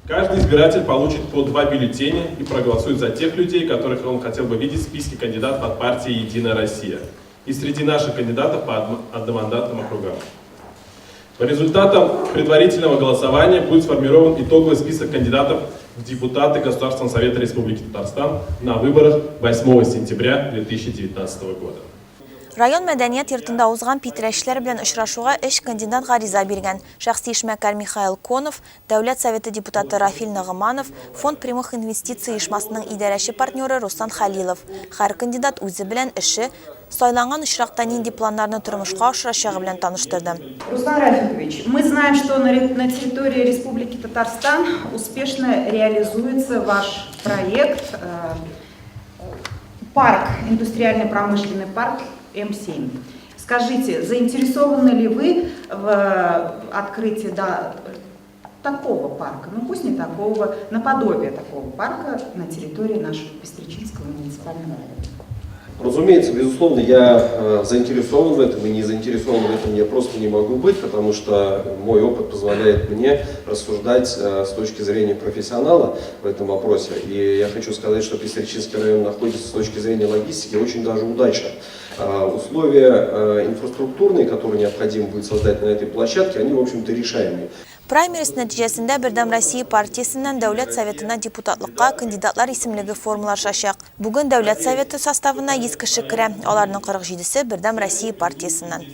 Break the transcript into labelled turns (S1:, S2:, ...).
S1: Каждый избиратель получит по 2 бюллетеня и проголосует за тех людей, которых он хотел бы видеть в списке кандидатов от партии «Единая Россия» и среди наших кандидатов по одномандатным округам. По результатам предварительного голосования будет сформирован итоговый список кандидатов в депутаты Государственного совета Республики Татарстан на выборах 8 сентября 2019 года.
S2: Район мәдәният йортында узган питрәшләр белән очрашуга 3 кандидат гариза биргән. Шәхси эшмәкәр Михаил Конов, Дәүләт советы депутаты Рафил Нагыманов, Фонд прямых инвестиций оешмасының идарәче партнеры Руслан Халилов. Һәр кандидат үзе белән эше, сайланган очракта нинди планнарны тормышка ашырачагы белән таныштырды.
S3: Руслан Рафикович, мы знаем, что на территории Республики Татарстан успешно реализуется ваш проект парк, индустриально-промышленный парк М7. Скажите, заинтересованы ли вы в открытии такого парка, ну пусть не такого, наподобие такого парка на территории нашего Пестричинского муниципального района?
S4: Разумеется, безусловно, я заинтересован в этом, и не заинтересован в этом я просто не могу быть, потому что мой опыт позволяет мне рассуждать с точки зрения профессионала в этом вопросе. И я хочу сказать, что Пестричинский район находится с точки зрения логистики очень даже удачно. Условия инфраструктурные, которые необходимо будет создать на этой площадке, они, в общем-то, решаемые.
S2: Праймерис нәтиҗәсендә Бердәм Россия партиясеннән Дәүләт советына депутатлыкка кандидатлар исемлеге формалашачак. Бүген Дәүләт советы составына 100 кеше керә, аларның 47-се Бердәм Россия партиясеннән.